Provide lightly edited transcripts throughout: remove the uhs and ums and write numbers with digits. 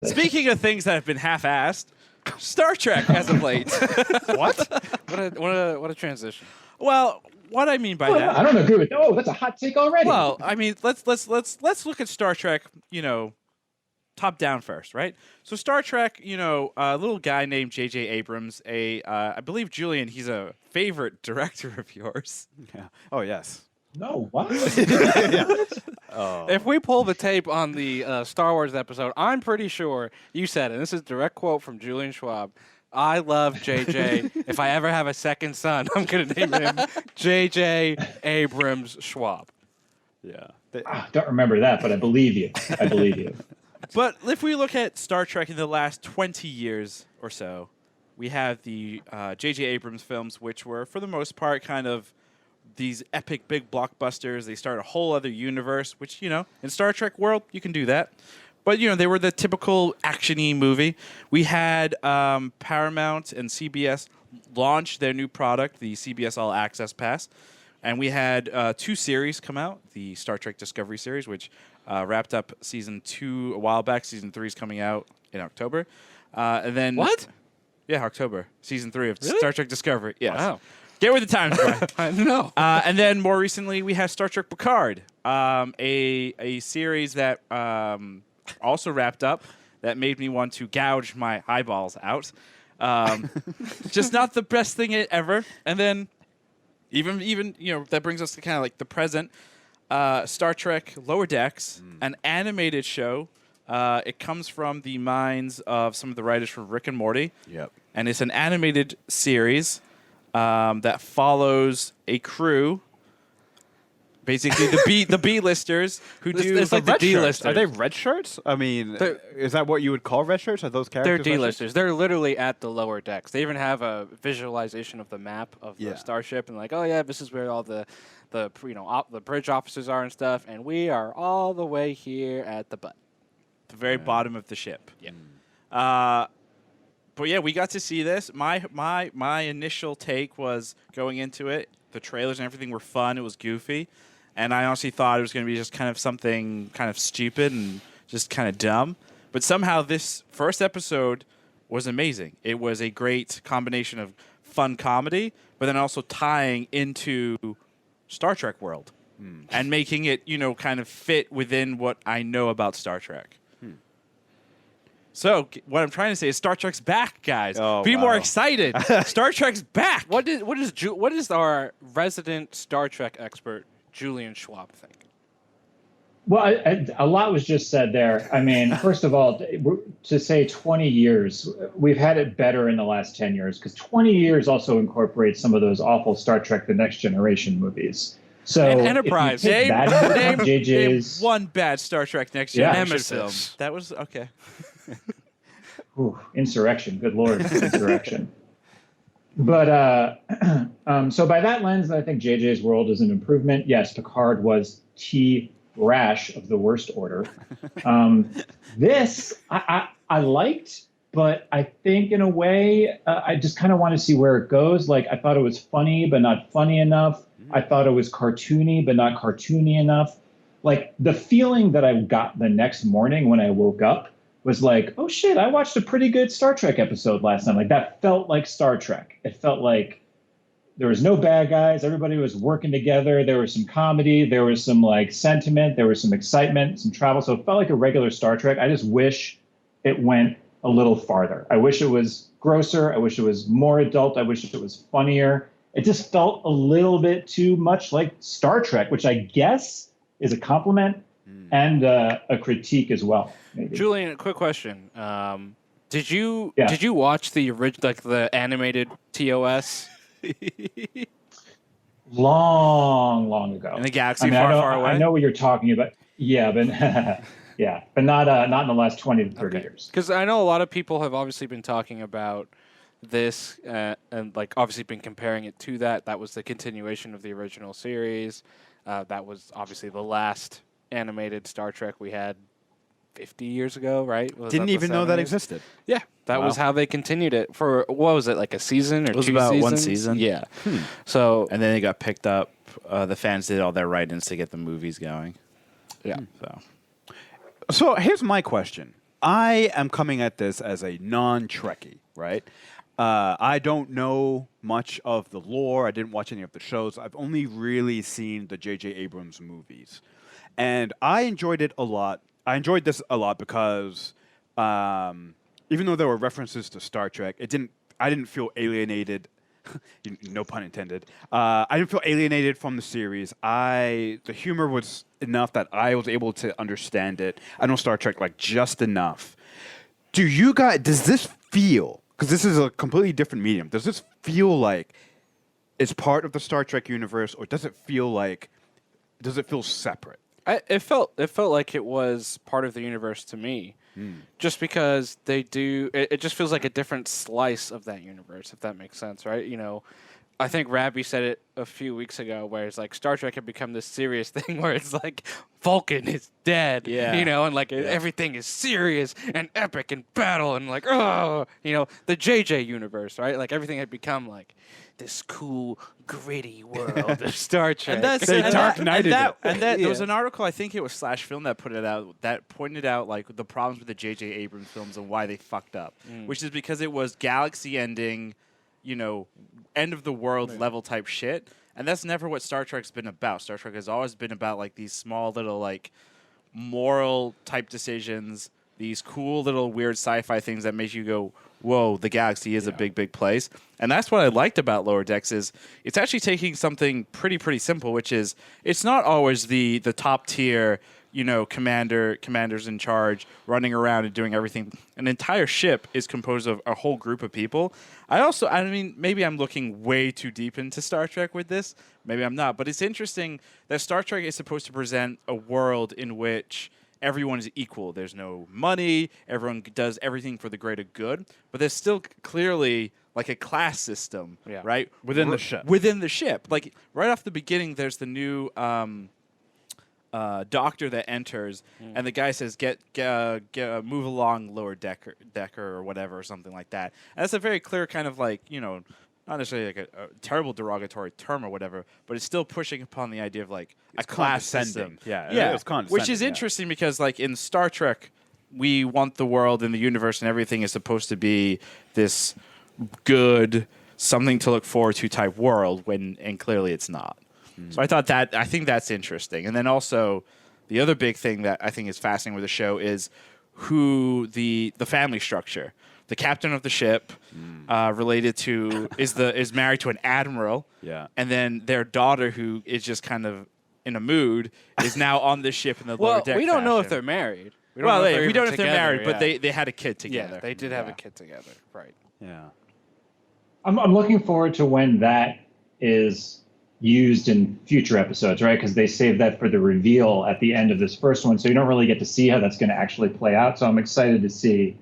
Speaking of things that have been half-assed, Star Trek as of late. What? What a transition. Well, what I mean by Well, that. I don't agree with. Oh, that's a hot take already. Well, I mean, let's look at Star Trek. Top down first, right? So Star Trek, a little guy named J.J. Abrams, I believe Julian, he's a favorite director of yours. Yeah. Oh, yes. No, what? Oh. If we pull the tape on the Star Wars episode, I'm pretty sure you said, and this is a direct quote from Julien Schwab, I love JJ. If I ever have a second son, I'm going to name him JJ Abrams Schwab. Yeah. Don't remember that, but I believe you. I believe you. But if we look at Star Trek in the last 20 years or so, we have the J.J. Abrams films, which were, for the most part, kind of these epic big blockbusters. They start a whole other universe, which, in Star Trek world, you can do that. But, they were the typical action-y movie. We had Paramount and CBS launch their new product, the CBS All Access Pass. And we had 2 series come out, the Star Trek Discovery series, which wrapped up season 2 a while back. Season 3 is coming out in October. And then What? Yeah, October. Season 3 of Really? Star Trek Discovery. Yes. Wow. Get with the times, Brian. I know. And then more recently, we have Star Trek Picard, a series that also wrapped up that made me want to gouge my eyeballs out. Just not the best thing ever. And then even that brings us to kind of like the present. Star Trek Lower Decks, an animated show. It comes from the minds of some of the writers from Rick and Morty. Yep. And it's an animated series that follows a crew, basically the B-listers who do it's like the red shirts. D-listers. Are they red shirts? I mean, is that what you would call red shirts? Are those They're characters? red shirts? D-listers. They're literally at the lower decks. They even have a visualization of the map of the starship, and like, oh yeah, this is where all the bridge officers are and stuff, and we are all the way here at the butt, the very bottom of the ship. Yeah. But yeah, we got to see this. My initial take was going into it. The trailers and everything were fun. It was goofy, and I honestly thought it was going to be just kind of something kind of stupid and just kind of dumb. But somehow this first episode was amazing. It was a great combination of fun comedy, but then also tying into Star Trek world and making it, kind of fit within what I know about Star Trek. So what I'm trying to say is Star Trek's back, guys. Oh, Be more wow. excited. Star Trek's back. What is our resident Star Trek expert Julien Schwab think? Well, a lot was just said there. I mean, first of all, to say 20 years, we've had it better in the last 10 years because 20 years also incorporates some of those awful Star Trek The Next Generation movies. So And Enterprise. Name Name one bad Star Trek Next Generation Nemesis. film. That was okay. Ooh, Insurrection. Good Lord, Insurrection. But so by that lens, I think JJ's World is an improvement. Yes, Picard was rash of the worst order. This I liked, but I think in a way I just kind of want to see where it goes. Like I thought it was funny, but not funny enough. I thought it was cartoony, but not cartoony enough. Like the feeling that I got the next morning when I woke up was like, oh shit, I watched a pretty good Star Trek episode last night. Like that felt like Star Trek. It felt like there was no bad guys. Everybody was working together. There was some comedy. There was some like sentiment. There was some excitement, some travel. So it felt like a regular Star Trek. I just wish it went a little farther. I wish it was grosser. I wish it was more adult. I wish it was funnier. It just felt a little bit too much like Star Trek, which I guess is a compliment and a critique as well. Maybe. Julian, a quick question. Did you watch the original, like the animated TOS? Long ago. In the galaxy far away? I know what you're talking about. Yeah, but yeah, but not in the last 20 to 30 years. Because I know a lot of people have obviously been talking about this and like obviously been comparing it to that. That was the continuation of the original series. That was obviously the last animated Star Trek we had 50 years ago, right? Didn't even know that existed. Yeah, that was how they continued it for, what was it, like a season or 2 seasons? It was about one season. Yeah. So, and then it got picked up. The fans did all their write-ins to get the movies going. yeah. So So here's my question. I am coming at this as a non-Trekkie, right? I don't know much of the lore. I didn't watch any of the shows. I've only really seen the J.J. Abrams movies. And I enjoyed it a lot. I enjoyed this a lot because even though there were references to Star Trek, I didn't feel alienated. No pun intended. I didn't feel alienated from the series. The humor was enough that I was able to understand it. I know Star Trek like just enough. Does this feel, because this is a completely different medium, does this feel like it's part of the Star Trek universe, or does it feel separate? It felt like it was part of the universe to me, just because they do. It just feels like a different slice of that universe, if that makes sense, right? You know, I think Rabbi said it a few weeks ago, where it's like Star Trek had become this serious thing, where it's like Vulcan is dead, you know, and like everything is serious and epic and battle and like you know, the JJ universe, right? Like everything had become like this cool, gritty world of Star Trek. And there was an article, I think it was Slash Film, that put it out, that pointed out like the problems with the J.J. Abrams films and why they fucked up, which is because it was galaxy ending, you know, end of the world level type shit, and that's never what Star Trek's been about. Star Trek has always been about like these small little like moral type decisions, these cool little weird sci-fi things that make you go, whoa, the galaxy is a big, big place. And that's what I liked about Lower Decks is it's actually taking something pretty simple, which is it's not always the top tier, you know, commanders in charge running around and doing everything. An entire ship is composed of a whole group of people. I mean, maybe I'm looking way too deep into Star Trek with this. Maybe I'm not. But it's interesting that Star Trek is supposed to present a world in which everyone is equal. There's no money. Everyone does everything for the greater good. But there's still clearly like a class system, right? Within the ship. Within the ship. Like right off the beginning, there's the new doctor that enters, and the guy says, "Get move along, lower decker or whatever, or something like that." And that's a very clear kind of like, you know, not necessarily like a terrible derogatory term or whatever, but it's still pushing upon the idea of like a class system. Yeah, it's condescending. Which is interesting because like in Star Trek, we want the world and the universe and everything is supposed to be this good, something to look forward to type world, and clearly it's not. So I think that's interesting. And then also the other big thing that I think is fascinating with the show is who the family structure. The captain of the ship related to is married to an admiral. Yeah. And then their daughter, who is just kind of in a mood, is now on the ship in the lower deck. We don't know if they're married. We don't know if they're married, but they had a kid together. Yeah, they did have a kid together. Right. Yeah. I'm looking forward to when that is used in future episodes, right? Because they saved that for the reveal at the end of this first one, so you don't really get to see how that's going to actually play out. So I'm excited to see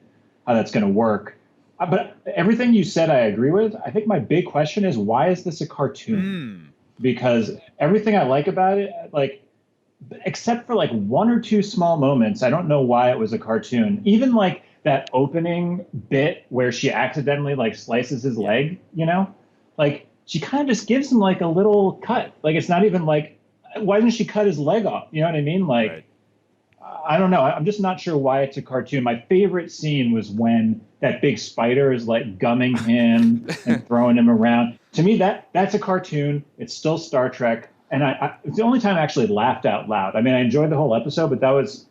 how that's going to work. But everything you said, I agree with. I think my big question is, why is this a cartoon? Because everything I like about it, like, except for like one or two small moments, I don't know why it was a cartoon. Even like that opening bit where she accidentally like slices his leg, you know, like she kind of just gives him like a little cut. Like, it's not even like, why didn't she cut his leg off? You know what I mean? Like, I don't know. I'm just not sure why it's a cartoon. My favorite scene was when that big spider is like gumming him and throwing him around. To me, that's a cartoon. It's still Star Trek. And it's the only time I actually laughed out loud. I mean, I enjoyed the whole episode, but that was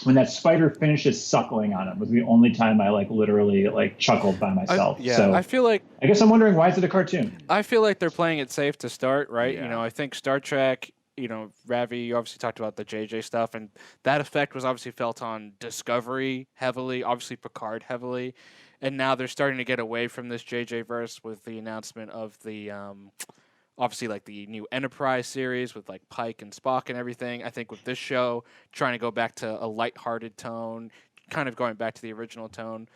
when that spider finishes suckling on him was the only time I like literally like chuckled by myself. So I feel like, I guess I'm wondering, why is it a cartoon? I feel like they're playing it safe to start, right? Yeah. You know, I think Star Trek, you know, Ravi, you obviously talked about the JJ stuff, and that effect was obviously felt on Discovery heavily, obviously Picard heavily, and now they're starting to get away from this JJ verse with the announcement of the obviously like the new Enterprise series with like Pike and Spock and everything. I think with this show, trying to go back to a lighthearted tone, kind of going back to the original tone.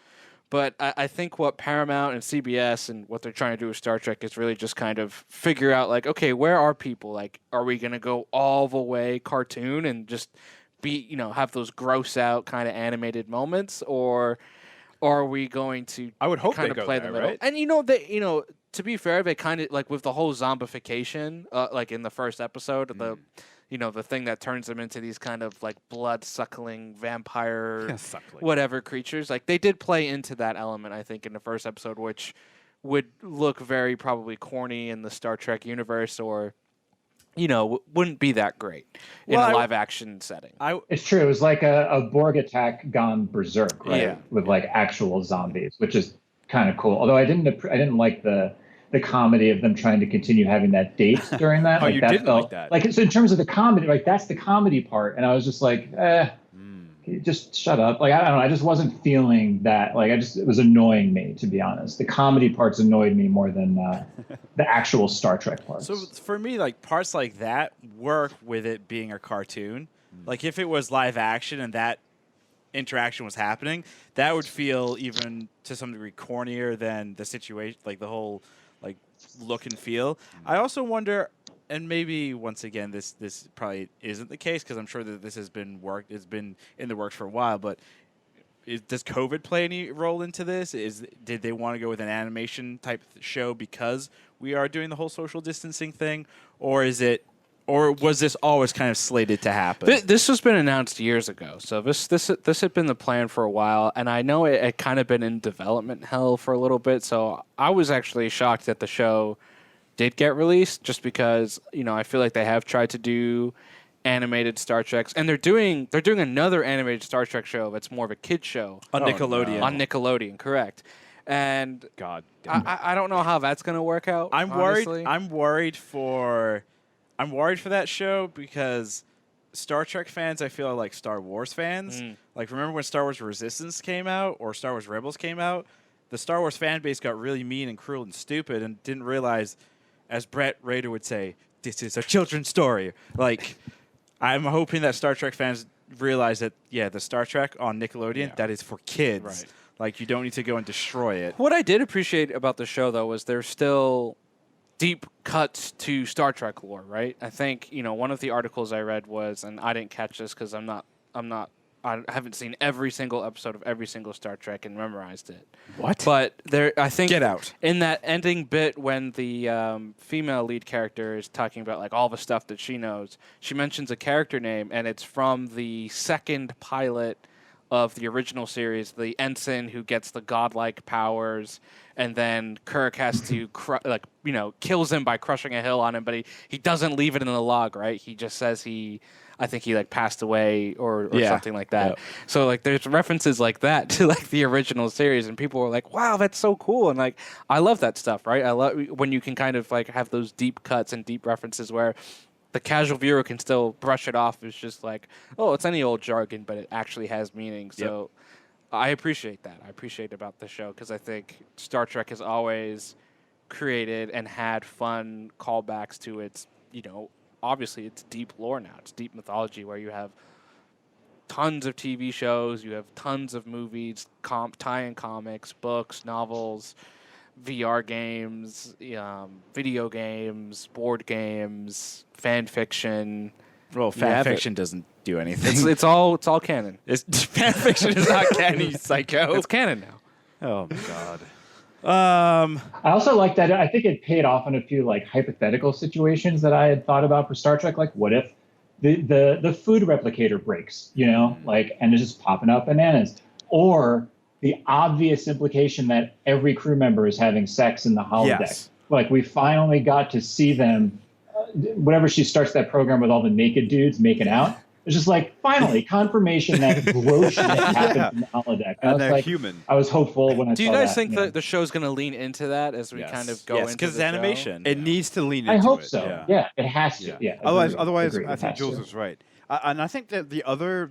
But I think what Paramount and CBS and what they're trying to do with Star Trek is really just kind of figure out, like, okay, where are people? Like, are we going to go all the way cartoon and just be, you know, have those gross out kind of animated moments? Or are we going to I would hope kind they of go play there, the middle? right? And, you know, to be fair, they kind of, like, with the whole zombification, like in the first episode, the thing that turns them into these kind of like blood-suckling vampire Suckling. whatever creatures. Like they did play into that element, I think, in the first episode, which would look very probably corny in the Star Trek universe, or wouldn't be that great in a live action setting. It's true. It was like a Borg attack gone berserk, right? Yeah. With like actual zombies, which is kind of cool. Although I didn't like the comedy of them trying to continue having that date during that. Oh, like you that didn't felt, like that? Like, so in terms of the comedy, like that's the comedy part, and I was just like, just shut up. Like I don't know. I just wasn't feeling that. Like it was annoying me, to be honest. The comedy parts annoyed me more than the actual Star Trek parts. So for me, like parts like that work with it being a cartoon. Like if it was live action and that interaction was happening, that would feel even to some degree cornier than the situation, like the whole like look and feel. I also wonder, and maybe once again this probably isn't the case because I'm sure that this has been it's been in the works for a while, but does COVID play any role into this? Did they want to go with an animation type show because we are doing the whole social distancing thing, or was this always kind of slated to happen? This has been announced years ago, so this had been the plan for a while, and I know it had kind of been in development hell for a little bit. So I was actually shocked that the show did get released, just because I feel like they have tried to do animated Star Treks, and they're doing another animated Star Trek show that's more of a kid show On Nickelodeon. No. On Nickelodeon, correct? And God, I don't know how that's going to work out. I'm honestly. worried. I'm worried for that show because Star Trek fans, I feel, are like Star Wars fans. Like, remember when Star Wars Resistance came out or Star Wars Rebels came out? The Star Wars fan base got really mean and cruel and stupid and didn't realize, as Brett Rader would say, this is a children's story. Like, I'm hoping that Star Trek fans realize that, the Star Trek on Nickelodeon, that is for kids. Right. Like, you don't need to go and destroy it. What I did appreciate about the show, though, was there's still deep cuts to Star Trek lore, right? I think, one of the articles I read was, and I didn't catch this because I haven't seen every single episode of every single Star Trek and memorized it. What? But I think Get out. In that ending bit when the female lead character is talking about like all the stuff that she knows, she mentions a character name, and it's from the second pilot of the original series, the ensign who gets the godlike powers, and then Kirk has to kills him by crushing a hill on him, but he doesn't leave it in the log, right? He just says I think he like passed away or something like that. Yep. So like there's references like that to like the original series, and people were like, "Wow, that's so cool!" And like I love that stuff, right? I love when you can kind of like have those deep cuts and deep references where the casual viewer can still brush it off as just like, oh, it's any old jargon, but it actually has meaning. So I appreciate that. I appreciate about the show because I think Star Trek has always created and had fun callbacks to its, obviously it's deep lore now. It's deep mythology where you have tons of TV shows, you have tons of movies, tie-in comics, books, novels, VR games, video games, board games, fan fiction. Well, fan fiction doesn't do anything. It's all canon. Fan fiction is not canon, you psycho. It's canon now. oh my God. I also like that. I think it paid off in a few like hypothetical situations that I had thought about for Star Trek. Like, what if the food replicator breaks, like, and it's just popping out bananas, or the obvious implication that every crew member is having sex in the holodeck. Yes. Like, we finally got to see them. Whenever she starts that program with all the naked dudes making out, it's just like, finally, confirmation that gross shit happened in the holodeck. And they're like, human. I was hopeful when I saw that. Do you guys think that the show's going to lean into that as we kind of go into because it's animation. It needs to lean into it? it. I hope so. Yeah, it has to. Yeah. Otherwise, agree. I think Jules is right. And I think that the other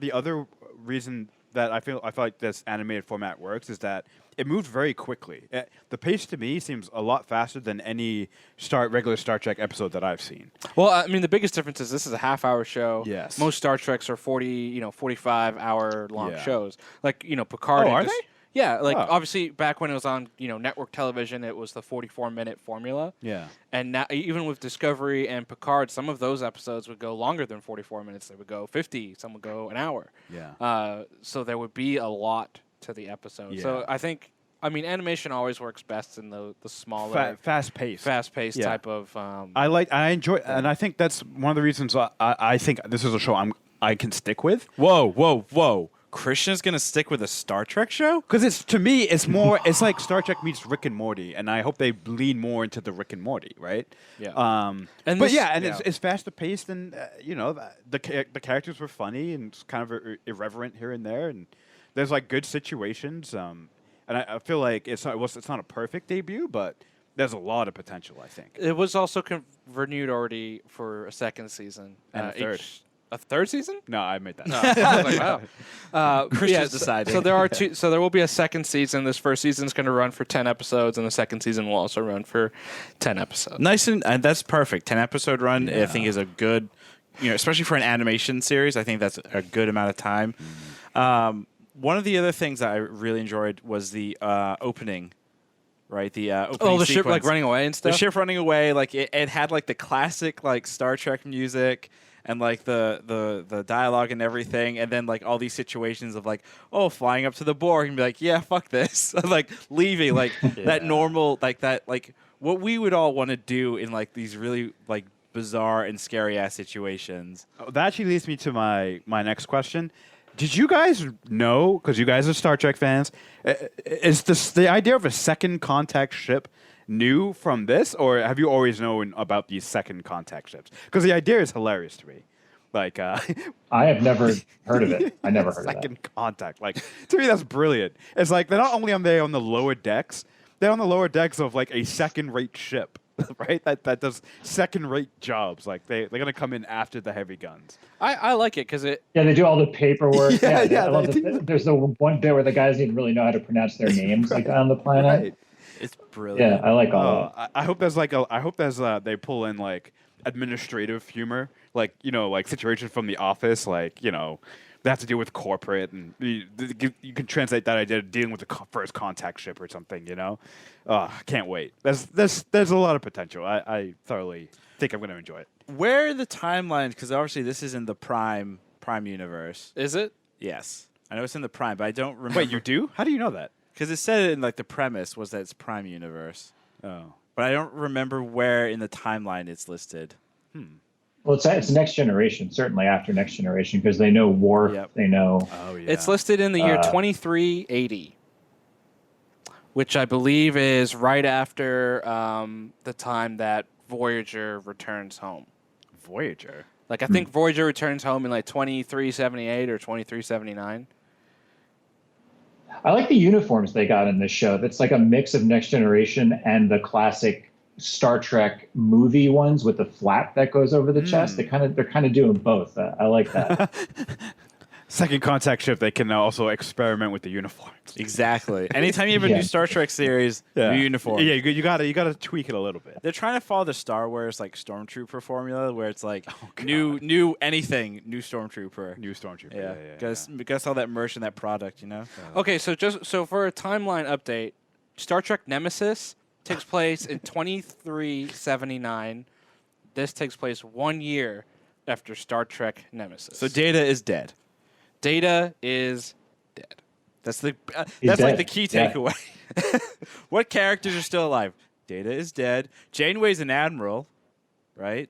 reason that I feel like this animated format works is that it moves very quickly. The pace to me seems a lot faster than any regular Star Trek episode that I've seen. Well, I mean, the biggest difference is this is a half-hour show. Yes. Most Star Treks are 45-hour long shows. Like, Picard. Oh, are they? Yeah, obviously back when it was on, network television, it was the 44-minute formula. Yeah. And now, even with Discovery and Picard, some of those episodes would go longer than 44 minutes. They would go 50. Some would go an hour. Yeah. So there would be a lot to the episode. Yeah. So I think I mean, animation always works best in the smaller, Fast paced. fast-paced Yeah. type of. I enjoy, and I think that's one of the reasons I think this is a show I can stick with. Whoa. Christian's going to stick with a Star Trek show? Because it's to me, it's more. It's like Star Trek meets Rick and Morty, and I hope they lean more into the Rick and Morty, right? Yeah. And And but this- yeah, and yeah. it's faster paced, and the characters were funny and it's kind of irreverent here and there, and there's like good situations. And I feel like it's not a perfect debut, but there's a lot of potential. I think. It was also renewed already for a second season. And a third. A third season? No, I made that. No, I was like, wow. Christian's deciding. So there are two. So there will be a second season. This first season is going to run for 10 episodes, and the second season will also run for 10 episodes. Nice, and that's perfect. 10-episode run, I think, is a good, especially for an animation series, I think that's a good amount of time. One of the other things that I really enjoyed was the opening, right? The opening The ship like sequence. running away and stuff. The ship running away, like it had like the classic like Star Trek music and like the dialogue and everything, and then like all these situations of like, flying up to the Borg and be like, yeah, fuck this, like leaving, like that normal, like that, like what we would all want to do in like these really like bizarre and scary ass situations. That actually leads me to my next question. Did you guys know, because you guys are Star Trek fans, is the idea of a second contact ship new from this, or have you always known about these second contact ships? Because the idea is hilarious to me. Like, I have never heard of it. I never heard of that. second contact. Like, to me, that's brilliant. It's like they're not only on the lower decks, they're on the lower decks of like a second-rate ship, right? That does second-rate jobs. Like they're gonna come in after the heavy guns. I like it because it. Yeah, they do all the paperwork. Yeah, I love they do. there's the one bit where the guys didn't really know how to pronounce their names like on the planet. Right. It's brilliant. Yeah, I like all of it. I hope there's they pull in like administrative humor, like like situations from The Office, like they have to deal with corporate, and you can translate that idea to dealing with the first contact ship or something. I can't wait. There's a lot of potential. I thoroughly think I'm going to enjoy it. Where are the timelines? Because obviously this is in the Prime universe. Is it? Yes, I know it's in the Prime, but I don't remember. Wait, you do? How do you know that? Because it said it in like the premise was that it's Prime universe, Oh. but I don't remember where in the timeline it's listed. Well, it's Next Generation, certainly after Next Generation, because they know Worf, Yep. they know. Oh yeah. It's listed in the year 2380, which I believe is right after the time that Voyager returns home. Voyager. Like I think Voyager returns home in like 2378 or 2379. I like the uniforms they got in this show. That's like a mix of Next Generation and the classic Star Trek movie ones with the flap that goes over the chest. They're kind of doing both. I like that. Second contact ship. They can also experiment with the uniforms. Exactly. Anytime you have a Yeah. new Star Trek series, new uniform. Yeah, you gotta tweak it a little bit. They're trying to follow the Star Wars like Stormtrooper formula, where it's like new anything, new Stormtrooper. New stormtrooper. Yeah, gotta sell that merch and that product, Okay, so for a timeline update, Star Trek Nemesis takes place in 2379. This takes place 1 year after Star Trek Nemesis. So Data is dead. Data is dead. That's the He's that's like dead. the key Yeah. takeaway. What characters are still alive? Data is dead. Janeway's an admiral, right?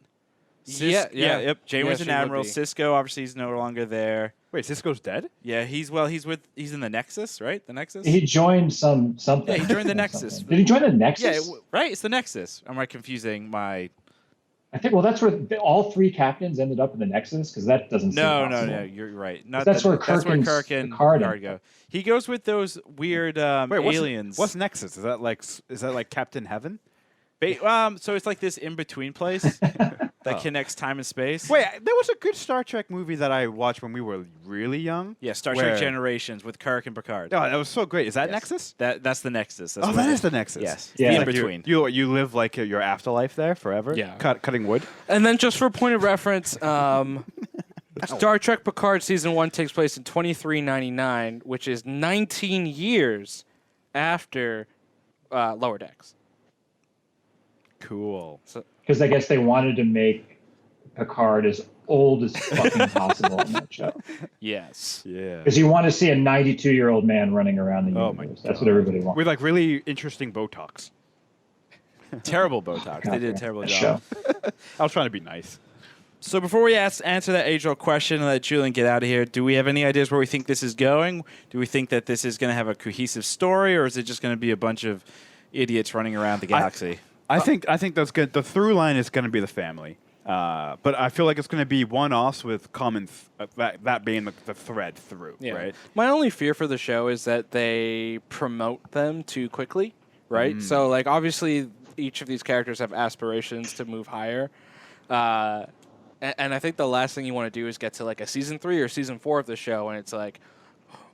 Yep. Janeway's Yeah, an she would admiral. be. Cisco obviously is no longer there. Wait, Cisco's dead? Yeah, he's in the Nexus, right? The Nexus. He joined something. Yeah, he joined the Nexus. Something. Did he join the Nexus? Yeah, right. It's the Nexus. Am I confusing my? I think. Well, that's where all three captains ended up in the Nexus, because that doesn't. seem No. possible. You're right. Not That's where Kirk and Picard Picard go. He goes with those weird Wait, aliens. What's Nexus? Is that like Captain Heaven? So it's like this in between place that connects time and space. Wait, there was a good Star Trek movie that I watched when we were really young. Yeah, Star where- Trek Generations with Kirk and Picard. Oh, that was so great. Is that Yes. Nexus? That's the Nexus. That's Oh, where that they- is the Nexus. Yes. Yeah. The in Like between. You live like your afterlife there forever. Yeah. Cutting wood. And then just for point of reference, Star Trek Picard Season 1 takes place in 2399, which is 19 years after Lower Decks. Cool. Because I guess they wanted to make Picard as old as fucking possible in that show. Yes. Yeah. Because you want to see a 92-year-old man running around the Oh my universe. That's God. what everybody wants. With like really interesting Botox. Terrible Botox. They did a terrible That job. show. I was trying to be nice. So before we answer that age-old question and let Julien get out of here, do we have any ideas where we think this is going? Do we think that this is going to have a cohesive story, or is it just going to be a bunch of idiots running around the galaxy? I think that's good. The through line is going to be the family, but I feel like it's going to be one-offs with common that being the thread through. Yeah. Right. My only fear for the show is that they promote them too quickly, right? So, like, obviously, each of these characters have aspirations to move higher. And I think the last thing you want to do is get to, like, a season 3 or season 4 of the show, and it's like,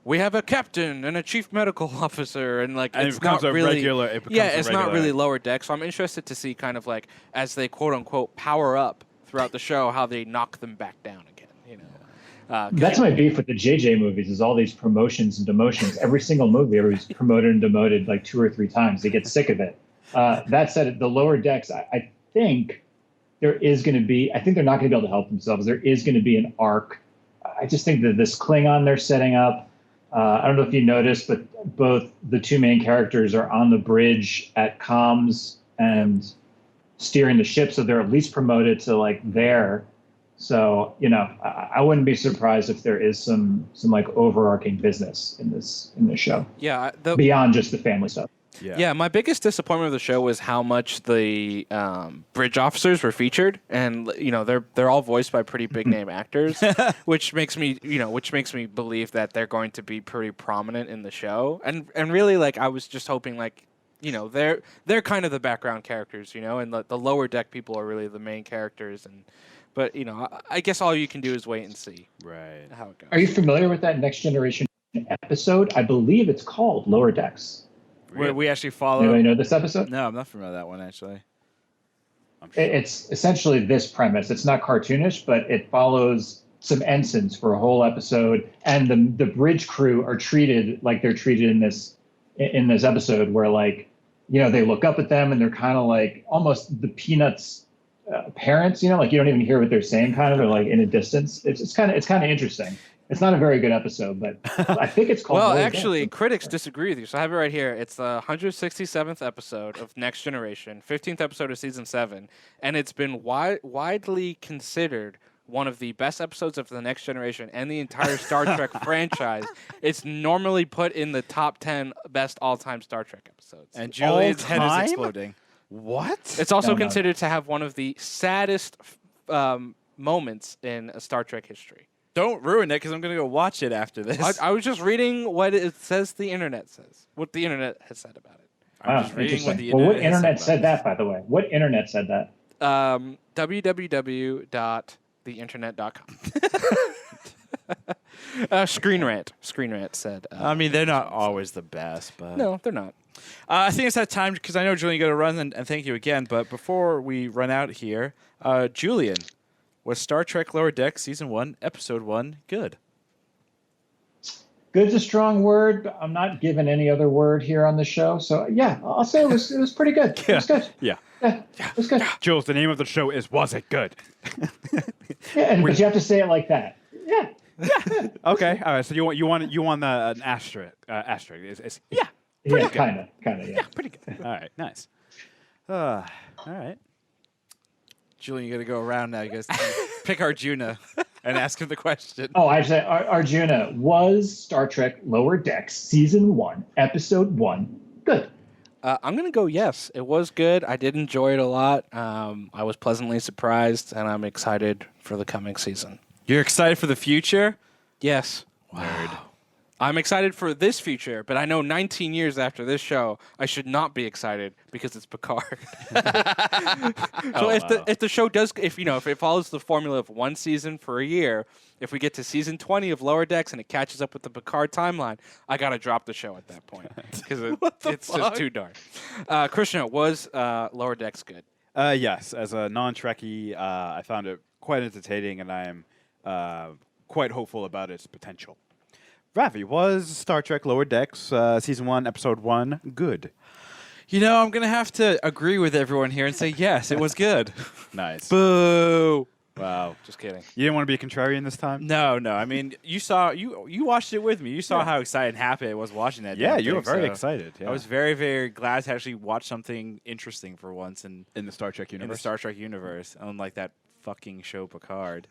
we have a captain and a chief medical officer, and, like, And it's it becomes not a really regular. It becomes it's a not regular- really Lower Deck. So I'm interested to see kind of like as they quote unquote power up throughout the show, how they knock them back down again. You know, That's my beef with the JJ movies is all these promotions and demotions. Every single movie, everybody's promoted and demoted like 2 or 3 times. They get sick of it. That said, the Lower Decks, I think there is going to be, I think they're not going to be able to help themselves. There is going to be an arc. I just think that this Klingon they're setting up, I don't know if you noticed, but both the 2 main characters are on the bridge at comms and steering the ship, so they're at least promoted to like there. So, you know, I wouldn't be surprised if there is some like overarching business in this show yeah, beyond just the family stuff. Yeah, my biggest disappointment of the show was how much the bridge officers were featured, and you know they're all voiced by pretty big name actors, which makes me believe that they're going to be pretty prominent in the show. And really, like I was just hoping, like you know they're kind of the background characters, you know, and the Lower Deck people are really the main characters. But you know, I guess all you can do is wait and see Right. how it goes. Are you familiar with that Next Generation episode? I believe it's called Lower Decks. Where we actually follow. Anybody know this episode? No, I'm not familiar with that one actually. I'm sure. It's essentially this premise. It's not cartoonish, but it follows some ensigns for a whole episode, and the bridge crew are treated like they're treated in this episode, where like you know they look up at them and they're kind of like almost the Peanuts parents. You know, like you don't even hear what they're saying. Kind of, they're like in a distance. It's kind of interesting. It's not a very good episode, but I think it's called. Well, Lower actually, Decks. critics disagree with you. So I have it right here. It's the 167th episode of Next Generation, 15th episode of season 7, and it's been widely considered one of the best episodes of the Next Generation and the entire Star Trek franchise. It's normally put in the top 10 best all-time Star Trek episodes. And Julian's head time? is exploding. What? It's also No. considered to have one of the saddest moments in Star Trek history. Don't ruin it because I'm going to go watch it after this. I was just reading what it says the internet says, what the internet has said about it. I'm Wow, just reading what interesting. the Well, what internet has internet said said about that, by the way? What internet said that? www.theinternet.com. Screen Rant said. I mean, they're not always the best, but No, they're not. I think it's that time because I know Julian got to run, and thank you again. But before we run out here, Julian, was Star Trek Lower Decks season 1, episode 1 good? Good's a strong word, but I'm not given any other word here on the show. So yeah, I'll say it was pretty good. It was good. Yeah. Yeah, it was good. Jules, the name of the show is Was It Good? Yeah, but you have to say it like that. Yeah. Okay. All right. So you want an asterisk? It's yeah. Yeah, kind of, yeah. Pretty good. All right. Nice. All right. Julian, you got to go around now. You guys pick Arjuna and ask him the question. Oh, I say Arjuna, was Star Trek Lower Decks season 1, episode 1 good? I'm going to go yes. It was good. I did enjoy it a lot. I was pleasantly surprised, and I'm excited for the coming season. You're excited for the future? Yes. Wow. I'm excited for this future, but I know 19 years after this show, I should not be excited because it's Picard. So if the show does, if it follows the formula of one season for a year, if we get to season 20 of Lower Decks and it catches up with the Picard timeline, I gotta drop the show at that point because it's just too dark. Krishna, was Lower Decks good? Yes. As a non-Trekkie, I found it quite entertaining, and I am quite hopeful about its potential. Ravi, was Star Trek Lower Decks season 1, episode 1 good? You know, I'm going to have to agree with everyone here and say yes, it was good. Nice. Boo. Wow. Just kidding. You didn't want to be a contrarian this time? No. I mean, you watched it with me. You saw how excited and happy I was watching that. Yeah, damn you were thing, very so excited. Yeah. I was very, very glad to actually watch something interesting for once in in the Star Trek universe. the Star Trek universe, unlike that fucking show Picard.